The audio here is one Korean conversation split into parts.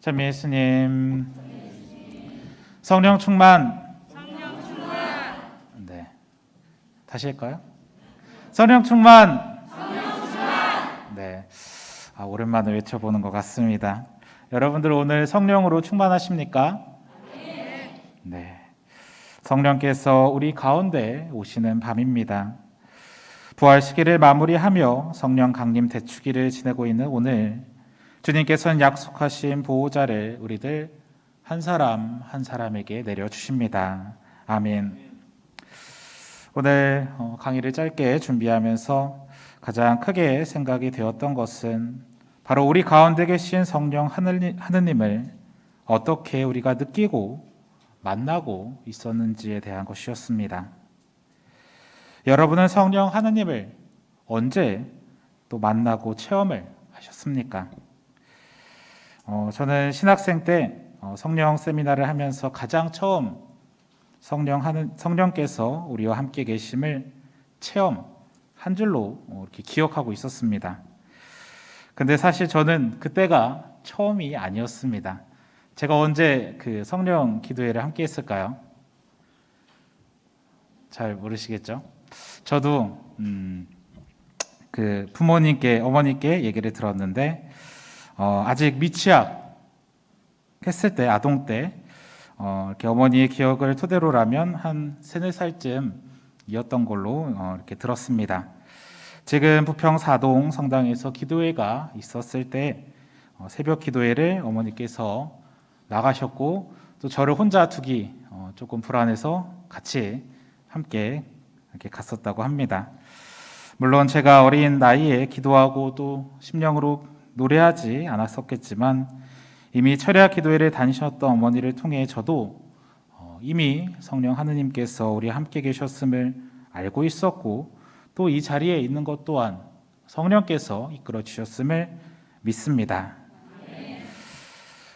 참 예수님, 성령 충만. 네, 다시 할까요? 성령 충만. 네, 오랜만에 외쳐보는 것 같습니다. 여러분들 오늘 성령으로 충만하십니까? 네, 성령께서 우리 가운데 오시는 밤입니다. 부활 시기를 마무리하며 성령 강림 대축일을 지내고 있는 오늘, 주님께서는 약속하신 보호자를 우리들 한 사람 한 사람에게 내려주십니다. 아멘. 오늘 강의를 짧게 준비하면서 가장 크게 생각이 되었던 것은 바로 우리 가운데 계신 성령 하느님을 어떻게 우리가 느끼고 만나고 있었는지에 대한 것이었습니다. 여러분은 성령 하느님을 언제 또 만나고 체험을 하셨습니까? 저는 신학생 때 성령 세미나를 하면서 가장 처음 성령께서 우리와 함께 계심을 체험 한 줄로 이렇게 기억하고 있었습니다. 근데 사실 저는 그때가 처음이 아니었습니다. 제가 언제 그 성령 기도회를 함께 했을까요? 잘 모르시겠죠? 저도 그 부모님께, 어머니께 얘기를 들었는데 아직 미취학 했을 때, 아동 때 이렇게 어머니의 기억을 토대로라면 한 3-4살쯤이었던 걸로 이렇게 들었습니다. 지금 부평 사동 성당에서 기도회가 있었을 때 새벽 기도회를 어머니께서 나가셨고 또 저를 혼자 두기 조금 불안해서 같이 함께 이렇게 갔었다고 합니다. 물론 제가 어린 나이에 기도하고 또 심령으로 노래하지 않았었겠지만 이미 철야 기도회를 다니셨던 어머니를 통해 저도 이미 성령 하느님께서 우리 함께 계셨음을 알고 있었고 또 이 자리에 있는 것 또한 성령께서 이끌어 주셨음을 믿습니다.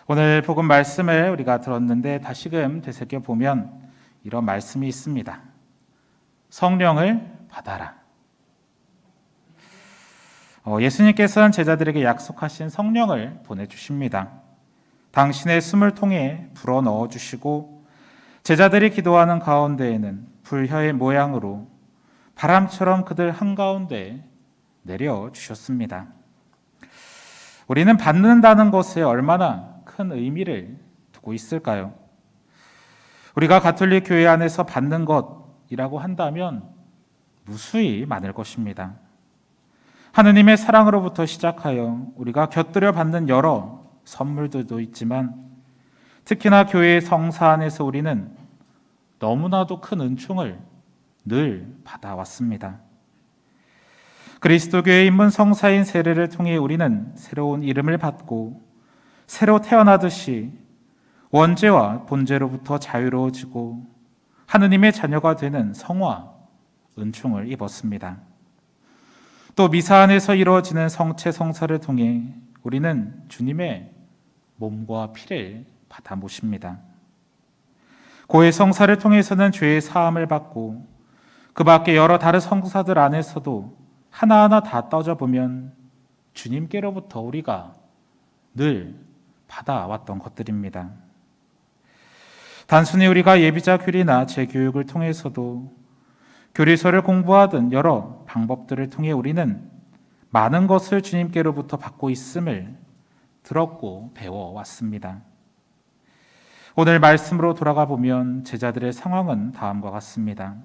오늘 복음 말씀을 우리가 들었는데 다시금 되새겨 보면 이런 말씀이 있습니다. 성령을 받아라. 예수님께서는 제자들에게 약속하신 성령을 보내주십니다. 당신의 숨을 통해 불어넣어 주시고 제자들이 기도하는 가운데에는 불혀의 모양으로 바람처럼 그들 한가운데 내려주셨습니다. 우리는 받는다는 것에 얼마나 큰 의미를 두고 있을까요? 우리가 가톨릭 교회 안에서 받는 것이라고 한다면 무수히 많을 것입니다. 하느님의 사랑으로부터 시작하여 우리가 곁들여 받는 여러 선물들도 있지만 특히나 교회의 성사 안에서 우리는 너무나도 큰 은총을 늘 받아왔습니다. 그리스도교의 인문 성사인 세례를 통해 우리는 새로운 이름을 받고 새로 태어나듯이 원죄와 본죄로부터 자유로워지고 하느님의 자녀가 되는 성화, 은총을 입었습니다. 또 미사 안에서 이루어지는 성체 성사를 통해 우리는 주님의 몸과 피를 받아 모십니다. 고해 성사를 통해서는 죄의 사함을 받고 그 밖에 여러 다른 성사들 안에서도 하나하나 다 따져보면 주님께로부터 우리가 늘 받아왔던 것들입니다. 단순히 우리가 예비자 교리나 재교육을 통해서도 교리서를 공부하던 여러 방법들을 통해 우리는 많은 것을 주님께로부터 받고 있음을 들었고 배워왔습니다. 오늘 말씀으로 돌아가 보면 제자들의 상황은 다음과 같습니다.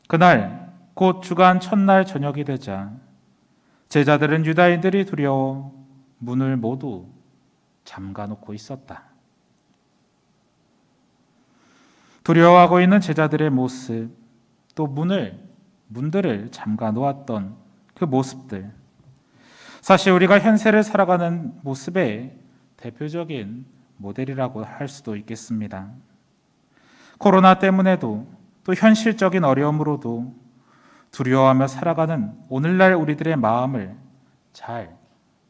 그날 곧 주간 첫날 저녁이 되자 제자들은 유다인들이 두려워 문을 모두 잠가놓고 있었다. 두려워하고 있는 제자들의 모습, 또 문들을 잠가 놓았던 그 모습들, 사실 우리가 현세를 살아가는 모습의 대표적인 모델이라고 할 수도 있겠습니다. 코로나 때문에도 또 현실적인 어려움으로도 두려워하며 살아가는 오늘날 우리들의 마음을 잘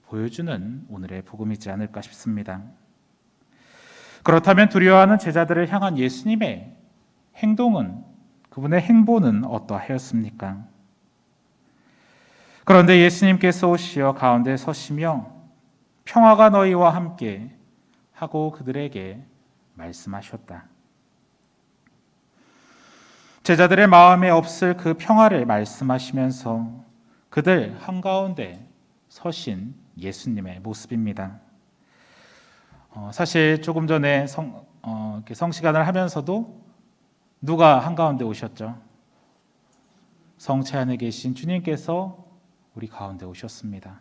보여주는 오늘의 복음이지 않을까 싶습니다. 그렇다면 두려워하는 제자들을 향한 예수님의 행동은, 그분의 행보는 어떠하였습니까? 그런데 예수님께서 오시어 가운데 서시며 평화가 너희와 함께 하고 그들에게 말씀하셨다. 제자들의 마음에 없을 그 평화를 말씀하시면서 그들 한가운데 서신 예수님의 모습입니다. 사실 조금 전에 성시간을 하면서도 누가 한가운데 오셨죠? 성체 안에 계신 주님께서 우리 가운데 오셨습니다.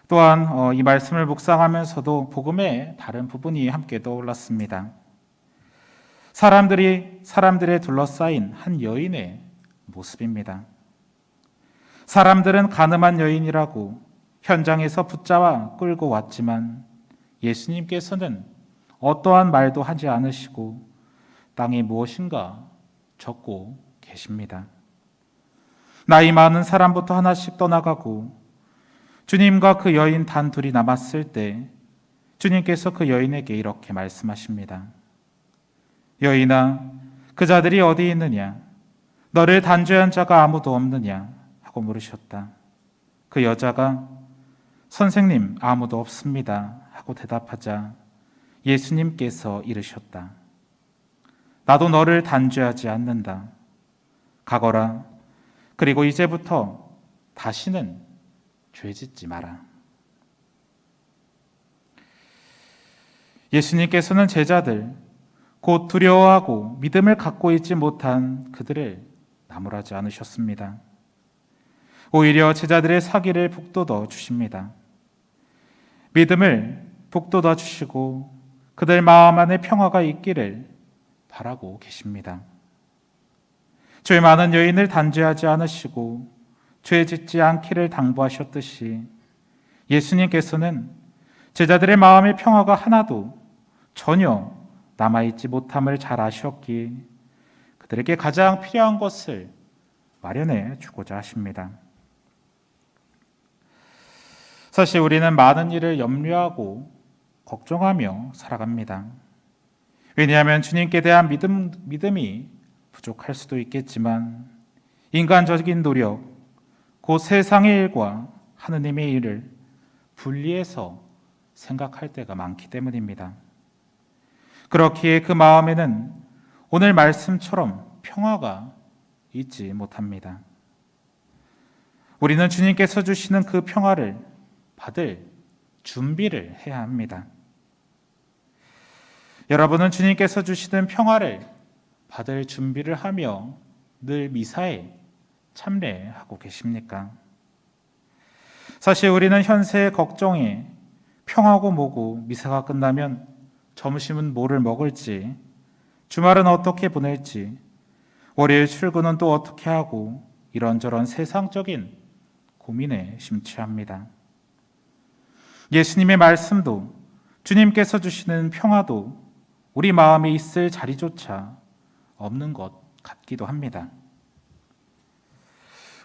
또한 이 말씀을 묵상하면서도 복음의 다른 부분이 함께 떠올랐습니다. 사람들에 둘러싸인 한 여인의 모습입니다. 사람들은 가늠한 여인이라고 현장에서 붙잡아 끌고 왔지만 예수님께서는 어떠한 말도 하지 않으시고 땅에 무엇인가 적고 계십니다. 나이 많은 사람부터 하나씩 떠나가고 주님과 그 여인 단 둘이 남았을 때 주님께서 그 여인에게 이렇게 말씀하십니다. 여인아, 그 자들이 어디 있느냐? 너를 단죄한 자가 아무도 없느냐? 하고 물으셨다. 그 여자가 선생님, 아무도 없습니다. 하고 대답하자 예수님께서 이르셨다. 나도 너를 단죄하지 않는다. 가거라. 그리고 이제부터 다시는 죄짓지 마라. 예수님께서는 제자들, 곧 두려워하고 믿음을 갖고 있지 못한 그들을 나무라지 않으셨습니다. 오히려 제자들의 사기를 북돋워 주십니다. 믿음을 북돋워 주시고 그들 마음 안에 평화가 있기를 바라고 계십니다. 죄 많은 여인을 단죄하지 않으시고 죄 짓지 않기를 당부하셨듯이 예수님께서는 제자들의 마음의 평화가 하나도 전혀 남아있지 못함을 잘 아셨기에 그들에게 가장 필요한 것을 마련해 주고자 하십니다. 사실 우리는 많은 일을 염려하고 걱정하며 살아갑니다. 왜냐하면 주님께 대한 믿음이 부족할 수도 있겠지만 인간적인 노력, 곧 세상의 일과 하느님의 일을 분리해서 생각할 때가 많기 때문입니다. 그렇기에 그 마음에는 오늘 말씀처럼 평화가 있지 못합니다. 우리는 주님께서 주시는 그 평화를 받을 준비를 해야 합니다. 여러분은 주님께서 주시는 평화를 받을 준비를 하며 늘 미사에 참례하고 계십니까? 사실 우리는 현세의 걱정에 평하고 뭐고 미사가 끝나면 점심은 뭐를 먹을지, 주말은 어떻게 보낼지, 월요일 출근은 또 어떻게 하고 이런저런 세상적인 고민에 심취합니다. 예수님의 말씀도 주님께서 주시는 평화도 우리 마음에 있을 자리조차 없는 것 같기도 합니다.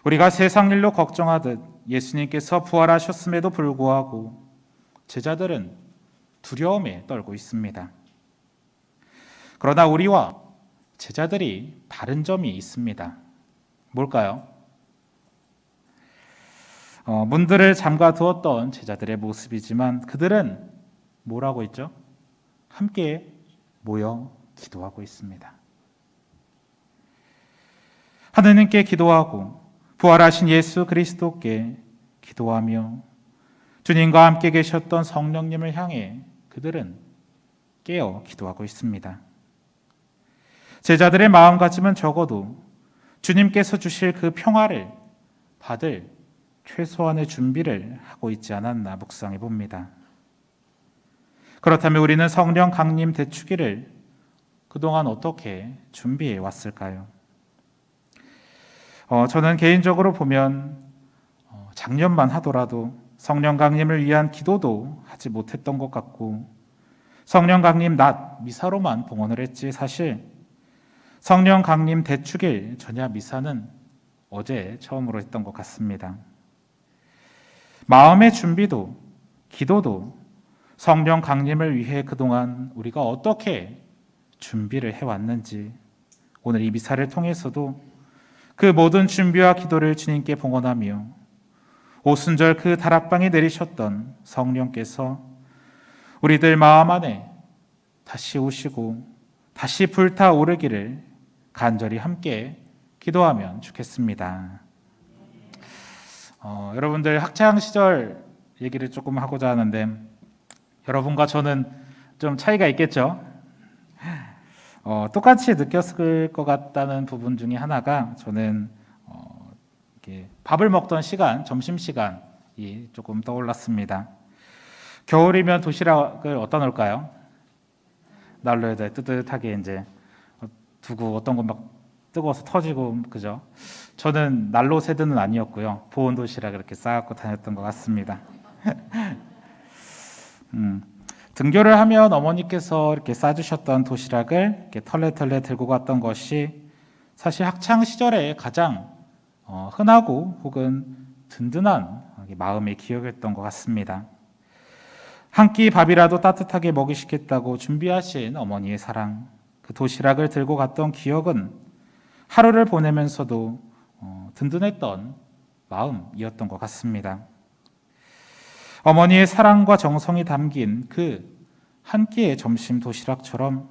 우리가 세상 일로 걱정하듯 예수님께서 부활하셨음에도 불구하고 제자들은 두려움에 떨고 있습니다. 그러나 우리와 제자들이 다른 점이 있습니다. 뭘까요? 문들을 잠가 두었던 제자들의 모습이지만 그들은 뭐라고 했죠? 함께 모여 기도하고 있습니다. 하느님께 기도하고 부활하신 예수 그리스도께 기도하며 주님과 함께 계셨던 성령님을 향해 그들은 깨어 기도하고 있습니다. 제자들의 마음가짐은 적어도 주님께서 주실 그 평화를 받을 최소한의 준비를 하고 있지 않았나 묵상해 봅니다. 그렇다면 우리는 성령 강림 대축일을 그동안 어떻게 준비해 왔을까요? 저는 개인적으로 보면 작년만 하더라도 성령 강림을 위한 기도도 하지 못했던 것 같고 성령 강림 낮 미사로만 봉헌을 했지 사실 성령 강림 대축일 전야 미사는 어제 처음으로 했던 것 같습니다. 마음의 준비도 기도도 성령 강림을 위해 그동안 우리가 어떻게 준비를 해왔는지 오늘 이 미사를 통해서도 그 모든 준비와 기도를 주님께 봉헌하며 오순절 그 다락방에 내리셨던 성령께서 우리들 마음 안에 다시 오시고 다시 불타오르기를 간절히 함께 기도하면 좋겠습니다. 여러분들 학창 시절 얘기를 조금 하고자 하는데, 여러분과 저는 좀 차이가 있겠죠? 똑같이 느꼈을 것 같다는 부분 중에 하나가, 저는 이렇게 밥을 먹던 시간, 점심 시간이 조금 떠올랐습니다. 겨울이면 도시락을 어디다 넣을까요? 난로에다 뜨뜻하게 이제 두고, 어떤 건 막 뜨거워서 터지고, 그죠? 저는 난로 세대는 아니었고요, 보온 도시락을 이렇게 싸갖고 다녔던 것 같습니다. 등교를 하면 어머니께서 이렇게 싸주셨던 도시락을 이렇게 털레털레 들고 갔던 것이 사실 학창 시절에 가장 흔하고 혹은 든든한 마음의 기억이었던 것 같습니다. 한 끼 밥이라도 따뜻하게 먹이시겠다고 준비하신 어머니의 사랑, 그 도시락을 들고 갔던 기억은 하루를 보내면서도 든든했던 마음이었던 것 같습니다. 어머니의 사랑과 정성이 담긴 그 한 끼의 점심 도시락처럼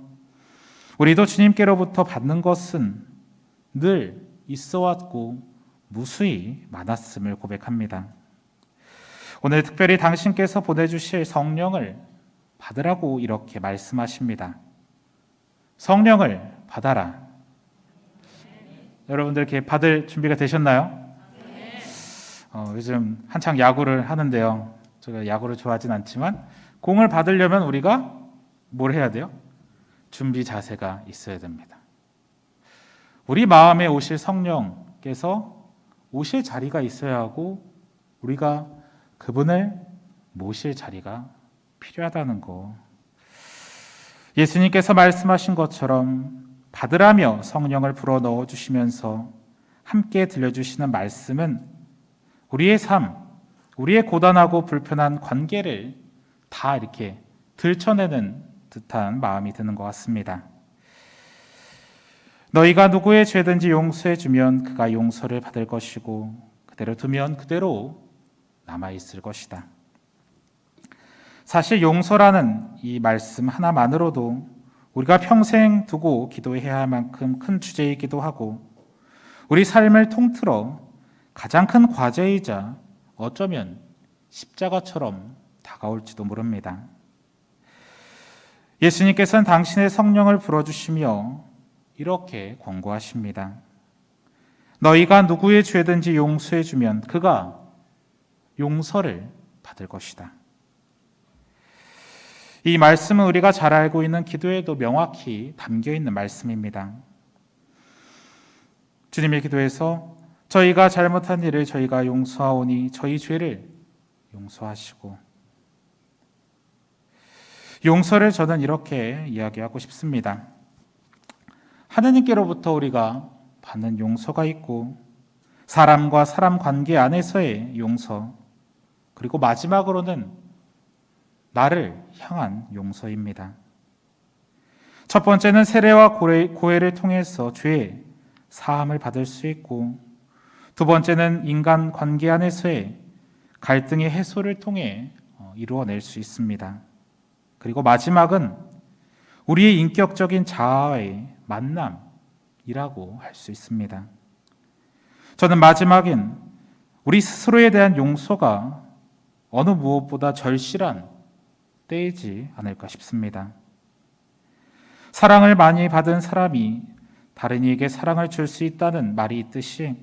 우리도 주님께로부터 받는 것은 늘 있어왔고 무수히 많았음을 고백합니다. 오늘 특별히 당신께서 보내주실 성령을 받으라고 이렇게 말씀하십니다. 성령을 받아라. 여러분들 이렇게 받을 준비가 되셨나요? 요즘 한창 야구를 하는데요, 제가 야구를 좋아하진 않지만 공을 받으려면 우리가 뭘 해야 돼요? 준비 자세가 있어야 됩니다. 우리 마음에 오실 성령께서 오실 자리가 있어야 하고, 우리가 그분을 모실 자리가 필요하다는 거. 예수님께서 말씀하신 것처럼 받으라며 성령을 불어 넣어주시면서 함께 들려주시는 말씀은 우리의 삶, 우리의 고단하고 불편한 관계를 다 이렇게 들춰내는 듯한 마음이 드는 것 같습니다. 너희가 누구의 죄든지 용서해 주면 그가 용서를 받을 것이고 그대로 두면 그대로 남아있을 것이다. 사실 용서라는 이 말씀 하나만으로도 우리가 평생 두고 기도해야 할 만큼 큰 주제이기도 하고, 우리 삶을 통틀어 가장 큰 과제이자 어쩌면 십자가처럼 다가올지도 모릅니다. 예수님께서는 당신의 성령을 불어주시며 이렇게 권고하십니다. 너희가 누구의 죄든지 용서해 주면 그가 용서를 받을 것이다. 이 말씀은 우리가 잘 알고 있는 기도에도 명확히 담겨 있는 말씀입니다. 주님의 기도에서 저희가 잘못한 일을 저희가 용서하오니 저희 죄를 용서하시고, 용서를 저는 이렇게 이야기하고 싶습니다. 하느님께로부터 우리가 받는 용서가 있고, 사람과 사람 관계 안에서의 용서, 그리고 마지막으로는 나를 향한 용서입니다. 첫 번째는 세례와 고해를 통해서 죄의 사함을 받을 수 있고, 두 번째는 인간 관계 안에서의 갈등의 해소를 통해 이루어낼 수 있습니다. 그리고 마지막은 우리의 인격적인 자아의 만남이라고 할 수 있습니다. 저는 마지막인 우리 스스로에 대한 용서가 어느 무엇보다 절실한 때이지 않을까 싶습니다. 사랑을 많이 받은 사람이 다른 이에게 사랑을 줄 수 있다는 말이 있듯이,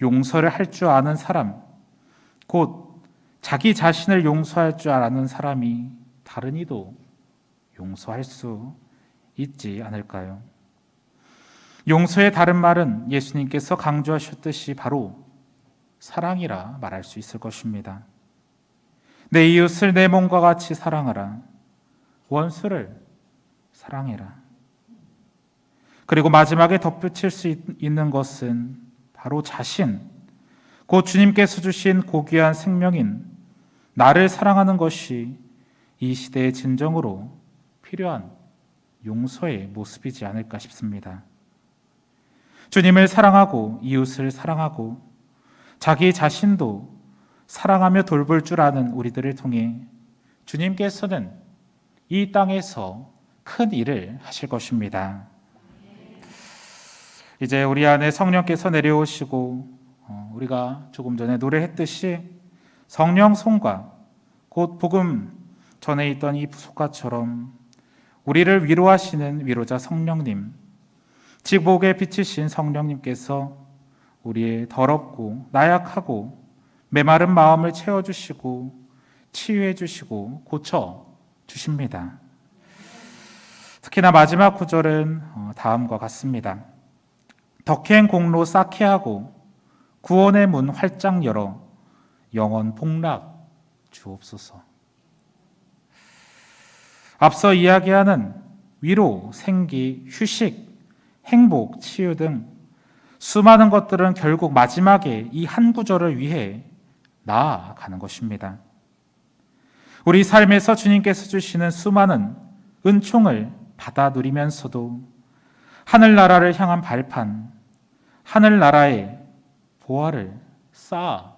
용서를 할 줄 아는 사람, 곧 자기 자신을 용서할 줄 아는 사람이 다른 이도 용서할 수 있지 않을까요? 용서의 다른 말은 예수님께서 강조하셨듯이 바로 사랑이라 말할 수 있을 것입니다. 내 이웃을 내 몸과 같이 사랑하라. 원수를 사랑해라. 그리고 마지막에 덧붙일 수 있는 것은 바로 자신, 곧 주님께서 주신 고귀한 생명인 나를 사랑하는 것이 이 시대의 진정으로 필요한 용서의 모습이지 않을까 싶습니다. 주님을 사랑하고 이웃을 사랑하고 자기 자신도 사랑하며 돌볼 줄 아는 우리들을 통해 주님께서는 이 땅에서 큰 일을 하실 것입니다. 이제 우리 안에 성령께서 내려오시고 우리가 조금 전에 노래했듯이 성령 손과 곧 복음 전에 있던 이 부속가처럼 우리를 위로하시는 위로자 성령님, 지복에 비치신 성령님께서 우리의 더럽고 나약하고 메마른 마음을 채워주시고 치유해주시고 고쳐주십니다. 특히나 마지막 구절은 다음과 같습니다. 덕행 공로 쌓게 하고 구원의 문 활짝 열어 영원 복락 주옵소서. 앞서 이야기하는 위로, 생기, 휴식, 행복, 치유 등 수많은 것들은 결국 마지막에 이 한 구절을 위해 나아가는 것입니다. 우리 삶에서 주님께서 주시는 수많은 은총을 받아 누리면서도 하늘나라를 향한 발판, 하늘나라에 보화를 쌓아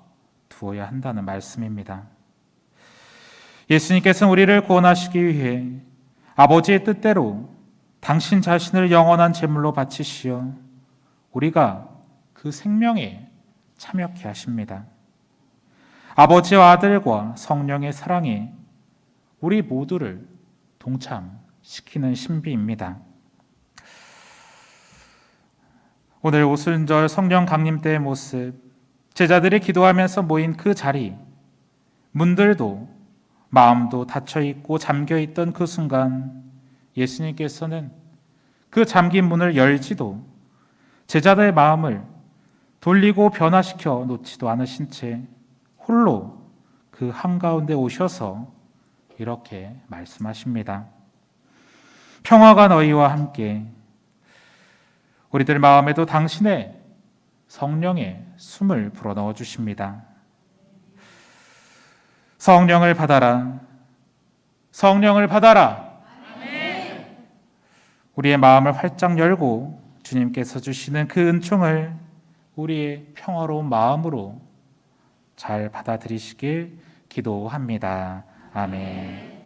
두어야 한다는 말씀입니다. 예수님께서는 우리를 구원하시기 위해 아버지의 뜻대로 당신 자신을 영원한 제물로 바치시어 우리가 그 생명에 참여케 하십니다. 아버지와 아들과 성령의 사랑에 우리 모두를 동참시키는 신비입니다. 오늘 오순절 성령 강림 때의 모습, 제자들이 기도하면서 모인 그 자리, 문들도 마음도 닫혀있고 잠겨있던 그 순간 예수님께서는 그 잠긴 문을 열지도 제자들의 마음을 돌리고 변화시켜 놓지도 않으신 채 홀로 그 한가운데 오셔서 이렇게 말씀하십니다. 평화가 너희와 함께. 우리들 마음에도 당신의 성령의 숨을 불어넣어 주십니다. 성령을 받아라. 성령을 받아라. 아멘. 우리의 마음을 활짝 열고 주님께서 주시는 그 은총을 우리의 평화로운 마음으로 잘 받아들이시길 기도합니다. 아멘.